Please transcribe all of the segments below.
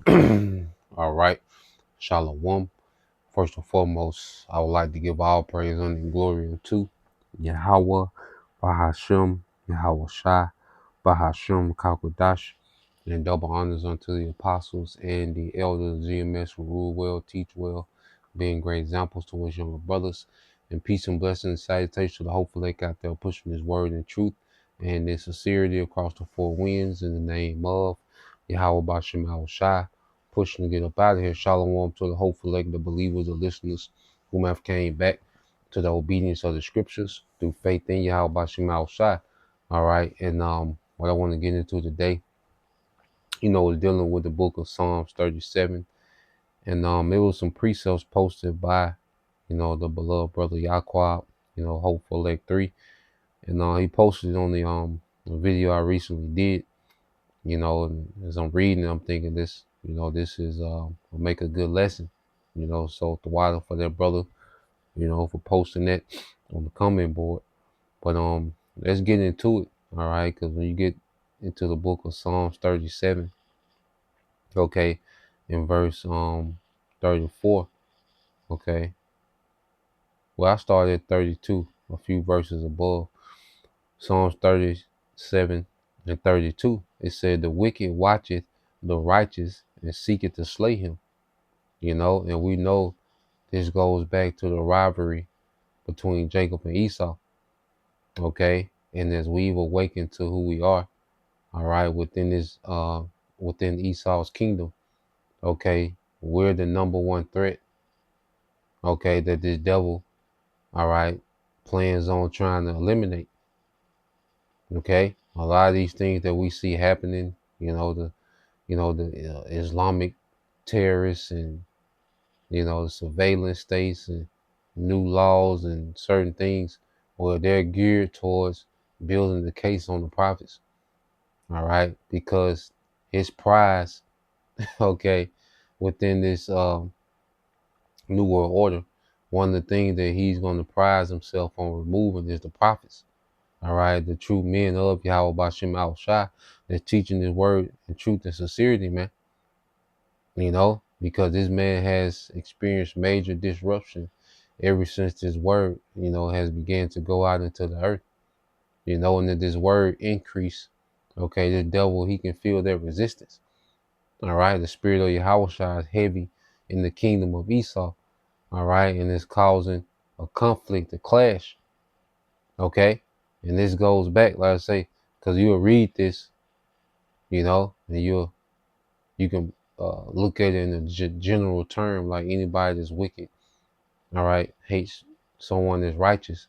All right. Shalom. First and foremost, I would like to give all praise and glory unto Yahweh, Bahashem, Yahweh Shai, Bahashem, Kakodash, and double honors unto the apostles and the elders of GMS who rule well, teach well, being great examples to his younger brothers. And peace and blessings and salutation to the hopeful lake out there pushing his word and truth and in sincerity across the four winds in the name of Yahweh Bashem Yahweh Shai, pushing to get up out of here. Shalom to the hopeful lake, the believers, the listeners whom have came back to the obedience of the scriptures through faith in Yahweh Bashem Yahweh Shai. All right. And what I want to get into today, is dealing with the book of Psalms 37. And it was some precepts posted by, the beloved brother Yaquab, Hopeful Lake 3. And he posted it on the video I recently did, and as I'm reading it, I'm thinking this is will make a good lesson, so the water for that brother, for posting that on the comment board. But let's get into it, all right? Because when you get into the book of Psalms 37, okay, in verse 34, okay. Well, I started at 32, a few verses above. Psalms 37 and 32. It said, "The wicked watcheth the righteous and seeketh to slay him." And we know this goes back to the rivalry between Jacob and Esau. Okay, and as we've awakened to who we are, all right, within Esau's kingdom, okay, we're the number one threat, okay, that this devil, all right, plans on trying to eliminate. Okay, a lot of these things that we see happening, the Islamic terrorists and the surveillance states and new laws and certain things, well, they're geared towards building the case on the prophets. All right, because his prize, okay, within this new world order, one of the things that he's going to prize himself on removing is the prophets. All right, the true men of Yahweh Bashem Al Shai that's teaching his word in truth and sincerity, man. Because this man has experienced major disruption ever since this word, has began to go out into the earth, and that this word increase, okay, the devil, he can feel that resistance. All right, the spirit of Yahweh is heavy in the kingdom of Esau, all right, and it's causing a conflict, a clash, okay, and this goes back, like I say, because you'll read this, and you can look at it in a general term, like anybody that's wicked, all right, hates someone that's righteous,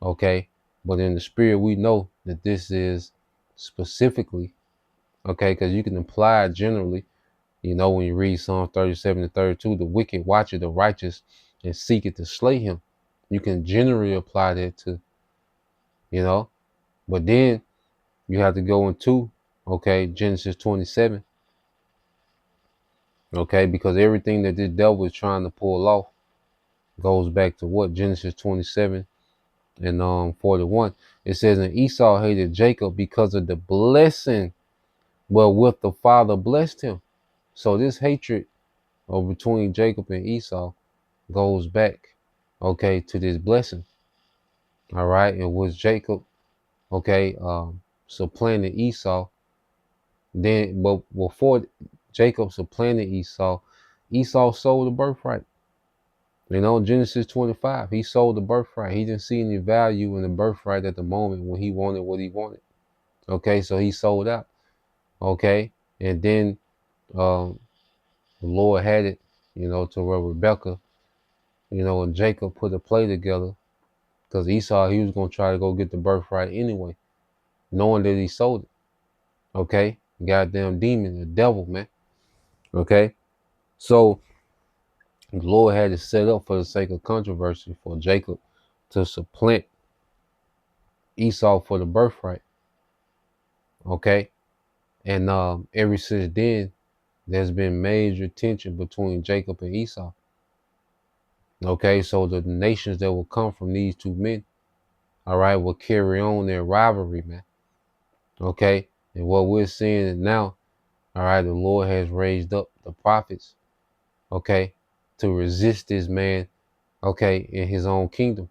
okay, but in the spirit, we know that this is specifically, okay, because you can apply it generally, when you read Psalm 37 and 32, the wicked watcheth the righteous and seeketh to slay him. You can generally apply that to, but then you have to go into, okay, Genesis 27, okay, because everything that this devil is trying to pull off goes back to what? Genesis 27 and 41. It says, "And Esau hated Jacob because of the blessing wherewith the father blessed him." So this hatred between Jacob and Esau goes back, okay, to this blessing. All right, and was Jacob, okay, supplanted Esau. Then, but before Jacob supplanted Esau, Esau sold the birthright. Genesis 25, he sold the birthright. He didn't see any value in the birthright at the moment when he wanted what he wanted. Okay, so he sold out. Okay, and then the Lord had it, to where Rebecca, and Jacob put a play together because Esau, he was going to try to go get the birthright anyway, knowing that he sold it. Okay, goddamn demon, the devil, man. Okay, so the Lord had it set up for the sake of controversy for Jacob to supplant Esau for the birthright. Okay, and ever since then, there's been major tension between Jacob and Esau. Okay, so the nations that will come from these two men, all right, will carry on their rivalry, man. Okay, and what we're seeing now, All right, the Lord has raised up the prophets, okay, to resist this man, okay, in his own kingdom,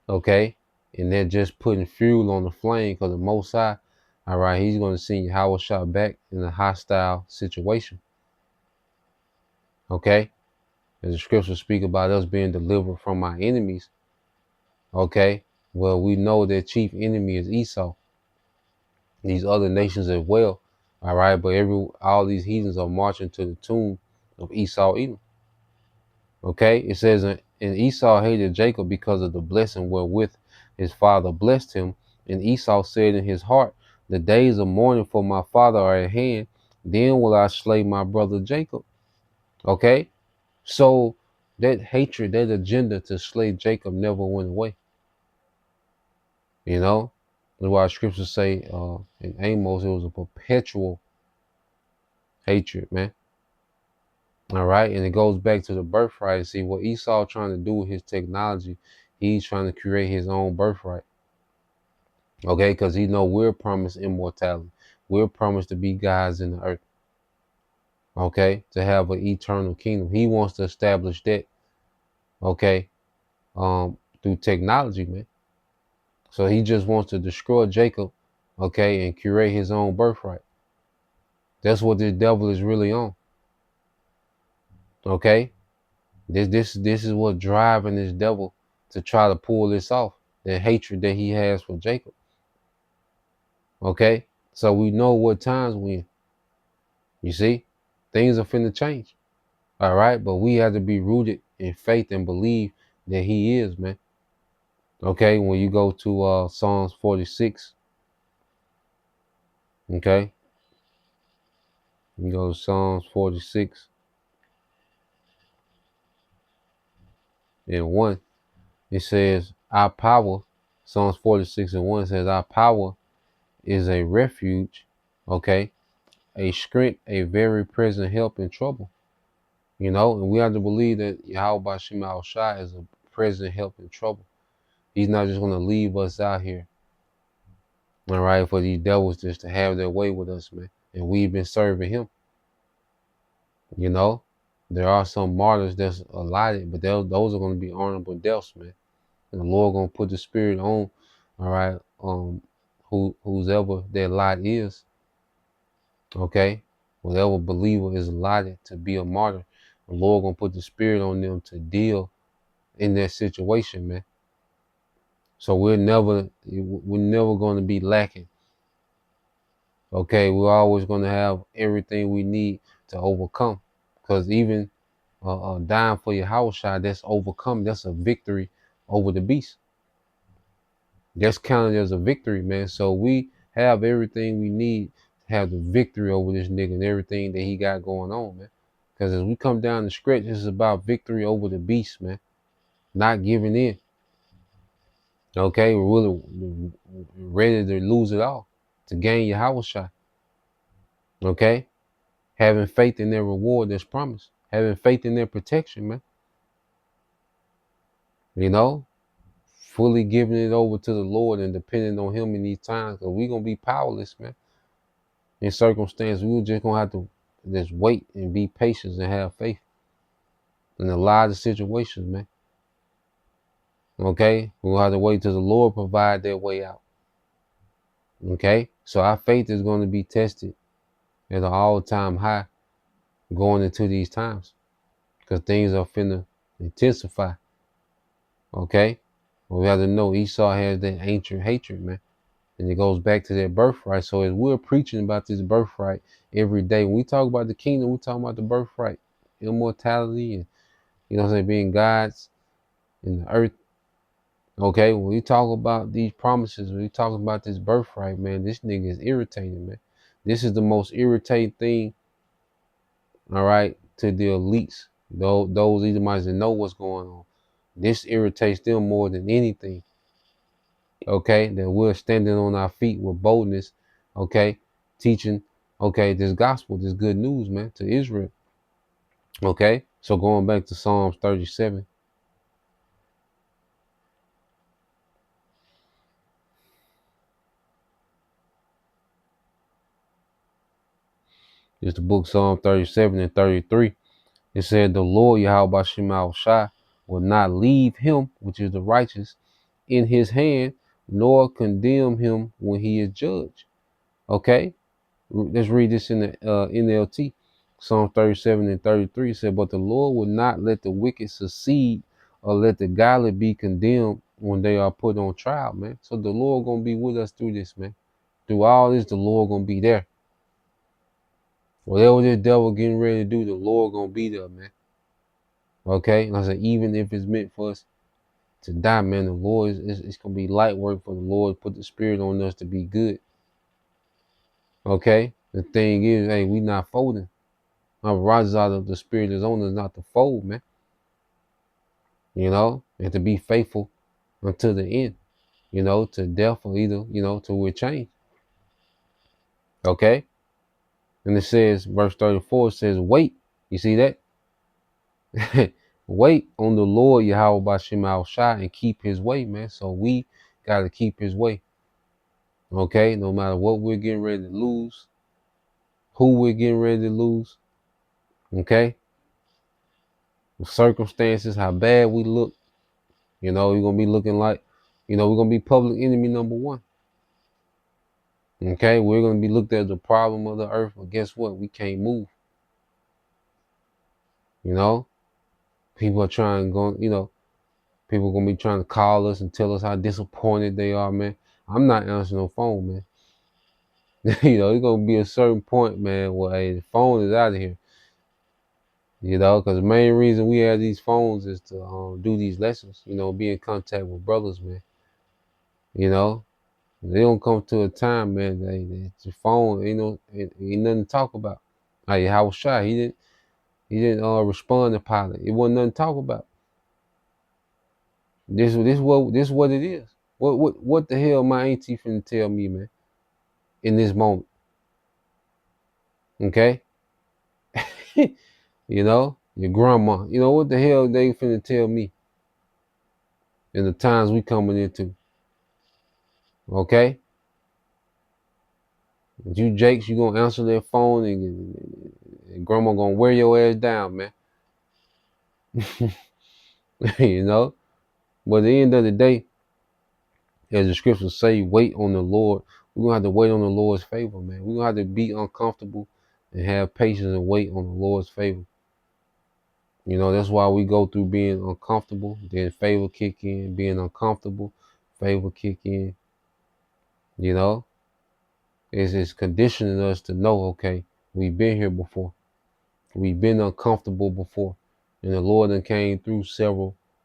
okay, and they're just putting fuel on the flame because the Most High, all right, he's going to send Yahweh Shah back in a hostile situation, okay, as the scriptures speak about us being delivered from our enemies, okay, well, we know that chief enemy is Esau, these other nations as well, all right, but all these heathens are marching to the tomb of Esau Edom. Okay, it says, and Esau hated Jacob because of the blessing wherewith his father blessed him. And Esau said in his heart, the days of mourning for my father are at hand. Then will I slay my brother Jacob. Okay, so that hatred, that agenda to slay Jacob never went away. You know, that's why scriptures say in Amos, it was a perpetual hatred, man. All right, and it goes back to the birthright. See what Esau trying to do with his technology, he's trying to create his own birthright. Okay, because he know we're promised immortality. We're promised to be gods in the earth. Okay, to have an eternal kingdom. He wants to establish that. Okay, through technology, man. So he just wants to destroy Jacob. Okay, and create his own birthright. That's what this devil is really on. Okay, this is what driving this devil to try to pull this off. The hatred that he has for Jacob. Okay, so we know what times we in. You see, things are finna change. All right, but we have to be rooted in faith and believe that he is, man. Okay, when you go to Psalms 46, okay, you go to Psalms 46 and 1, it says, our power, Psalms 46 and 1 says, our power is a refuge, okay, a strength, a very present help in trouble. You know, and we have to believe that Yahweh Shema Shai is a present help in trouble. He's not just going to leave us out here, all right, for these devils just to have their way with us, man. And we've been serving him, you know. There are some martyrs that's allotted, but those are going to be honorable deaths, man. And the Lord going to put the spirit on, all right, who's ever their lot is, okay. Whatever believer is allotted to be a martyr, the Lord going to put the spirit on them to deal in that situation, man. So we're never going to be lacking. Okay, we're always going to have everything we need to overcome. Because even dying for your house shot, that's overcome. That's a victory over the beast. That's counted as a victory, man. So we have everything we need to have the victory over this nigga and everything that he got going on, man. Because as we come down the stretch, this is about victory over the beast, man. Not giving in. Okay, we're really ready to lose it all to gain your house shot. Okay, having faith in their reward that's promised, having faith in their protection, man. You know, fully giving it over to the Lord and depending on Him in these times, because we're gonna be powerless, man. In circumstances, we're just gonna have to just wait and be patient and have faith in a lot of situations, man. Okay, we'll have to wait till the Lord provide their way out. Okay, so our faith is going to be tested at an all-time high going into these times, because things are finna intensify. Okay, well, we have to know Esau has that ancient hatred, man, and it goes back to that birthright. So as we're preaching about this birthright every day, when we talk about the kingdom, we talk about the birthright, immortality, and you know what I'm saying, being gods in the earth. Okay, when we talk about these promises, when we talk about this birthright, man, this nigga is irritating, man. This is the most irritating thing, all right, to the elites, those Edomites that know what's going on. This irritates them more than anything. Okay, that we're standing on our feet with boldness, okay, teaching, okay, this gospel, this good news, man, to Israel. Okay, so going back to Psalms 37. It's the book Psalm 37 and 33. It said, the Lord Yahweh Shema Shai will not leave him, which is the righteous, in his hand, nor condemn him when he is judged. Okay? Let's read this in the NLT. Psalm 37 and 33 said, but the Lord will not let the wicked succeed or let the godly be condemned when they are put on trial, man. So the Lord gonna be with us through this, man. Through all this, the Lord gonna be there. Whatever this devil getting ready to do, the Lord gonna be there, man. Okay? And I said, even if it's meant for us to die, man, the Lord it's gonna be light work for the Lord. Put the spirit on us to be good. Okay? The thing is, hey, we not folding. Rises out of the spirit is on us not to fold, man. You know, and to be faithful until the end, you know, to death or either, you know, till we're changed. Okay? And it says, verse 34 says, wait. You see that? Wait on the Lord Yahweh Bashem Al Shai and keep his way, man. So we gotta keep his way. Okay, no matter what we're getting ready to lose, who we're getting ready to lose, okay, the circumstances, how bad we look, you know, we're gonna be looking like, you know, we're gonna be public enemy number one. Okay, we're gonna be looked at as the problem of the earth, but guess what? We can't move. You know, people are trying to go, you know, people gonna be trying to call us and tell us how disappointed they are, man. I'm not answering no phone, man. You know, it's gonna be a certain point, man, where hey, the phone is out of here. You know, because the main reason we have these phones is to do these lessons. You know, be in contact with brothers, man. You know, they don't come to a time, man. The phone, you know, ain't nothing to talk about. Like Howard Shy, he didn't respond to pilot. It wasn't nothing to talk about. This what it is. What the hell my auntie finna tell me, man, in this moment? Okay? You know, your grandma. You know what the hell they finna tell me in the times we coming into? Okay? You Jakes, you gonna answer their phone and grandma gonna wear your ass down, man. You know? But at the end of the day, as the scriptures say, wait on the Lord. We're gonna have to wait on the Lord's favor, man. We're gonna have to be uncomfortable and have patience and wait on the Lord's favor. You know, that's why we go through being uncomfortable, then favor kick in, being uncomfortable, favor kick in. You know, it's conditioning us to know, okay, we've been here before. We've been uncomfortable before. And the Lord done came through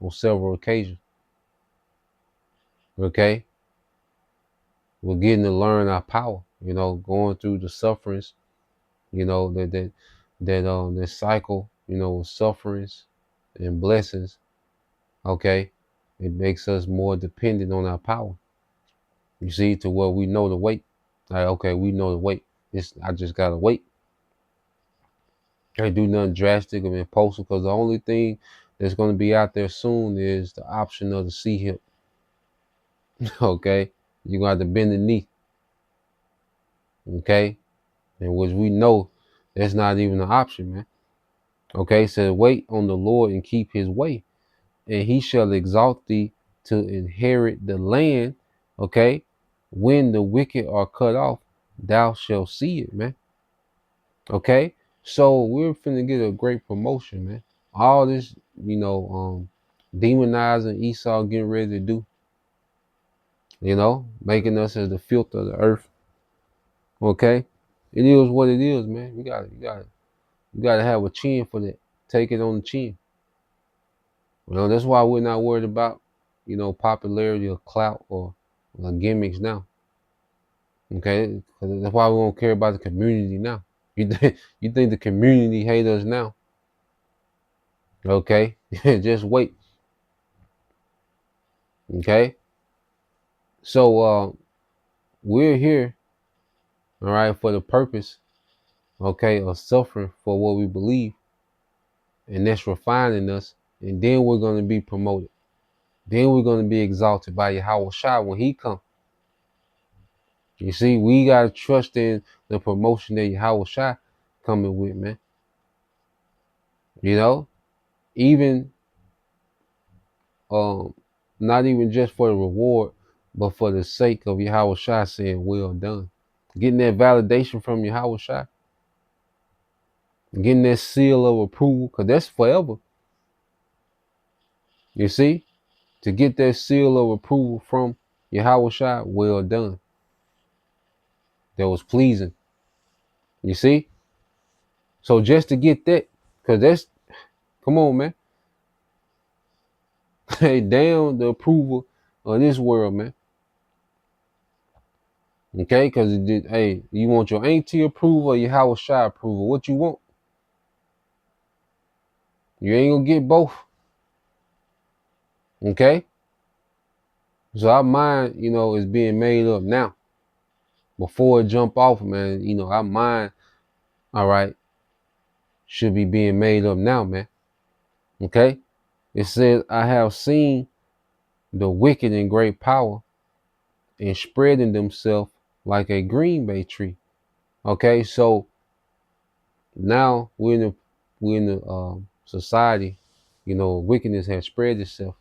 on several occasions. Okay? We're getting to learn our power, you know, going through the sufferings, you know, that cycle, you know, of sufferings and blessings, okay? It makes us more dependent on our power. You see, to where we know the weight. Like, okay, we know the weight. I just gotta wait. Can't do nothing drastic or impulsive because the only thing that's gonna be out there soon is the option of the C hip. Okay? You're gonna have to bend the knee. Okay? And which we know that's not even an option, man. Okay, so wait on the Lord and keep his way, and he shall exalt thee to inherit the land. Okay, when the wicked are cut off, thou shalt see it, man. Okay, so we're finna get a great promotion, man. All this, you know, demonizing Esau getting ready to do, you know, making us as the filth of the earth. Okay, it is what it is, man. You gotta have a chin for that. Take it on the chin. You know, that's why we're not worried about, you know, popularity or clout or gimmicks now. Okay, that's why we don't care about the community now. You think the community hate us now? Okay, just wait. Okay, so we're here, all right, for the purpose, okay, of suffering for what we believe, and that's refining us, and then we're gonna be promoted. Then we're gonna be exalted by Yahweh Shai when He comes. You see, we gotta trust in the promotion that Yahweh Shai coming with, man. You know, even um, not even just for the reward, but for the sake of Yahweh Shai saying, well done. Getting that validation from Yahweh Shai, getting that seal of approval, because that's forever. You see? To get that seal of approval from Yahweh Shai, well done. That was pleasing. You see? So just to get that, because that's, come on, man. Hey, damn the approval of this world, man. Okay? Because, hey, you want your auntie approval or Yahweh Shai approval? What you want? You ain't gonna get both. Okay? So our mind, is being made up now. Before it jump off, man, our mind, all right, should be being made up now, man. Okay? It says, I have seen the wicked in great power and spreading themselves like a green bay tree. Okay, so now we're in the society, wickedness has spread itself.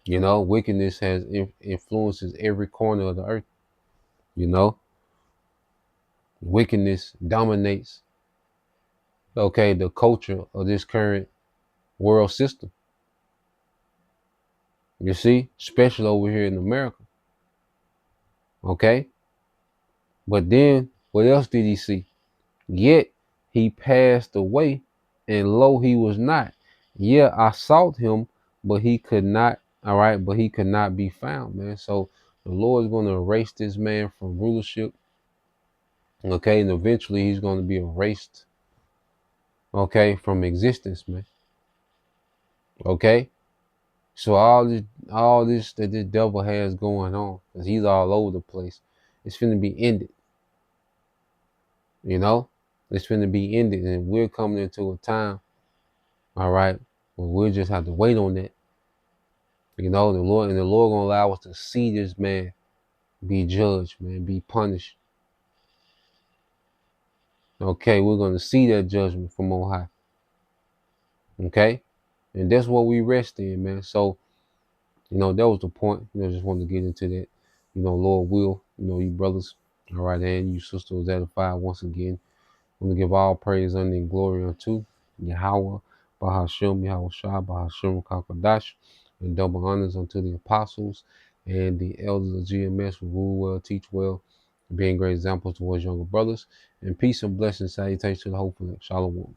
Wickedness has influences every corner of the earth. Wickedness dominates, okay, the culture of this current world system. You see, especially over here in America. Okay, but then what else did he see? Yet he passed away, and lo, he was not. Yeah, I sought him, but he could not. All right, but he could not be found, man. So the Lord is going to erase this man from rulership. Okay, and eventually he's going to be erased. Okay, from existence, man. Okay, so all this that this devil has going on, because he's all over the place, it's finna be ended. It's finna be ended, and we're coming into a time, all right, well, we'll just have to wait on that. The Lord gonna allow us to see this man be judged, man, be punished. Okay, we're gonna see that judgment from on high. Okay, and that's what we rest in, man. So, that was the point. Just wanted to get into that. Lord will, you brothers, all right, and you sisters edified once again. I'm gonna give all praise, honor, and glory unto Yahweh, Bahashem, Yahweh Shah, Bahashem, Kakadash, and double honors unto the apostles and the elders of GMS who rule well, teach well, being great examples towards younger brothers. And peace and blessings, salutations to the hopeful. Shalom.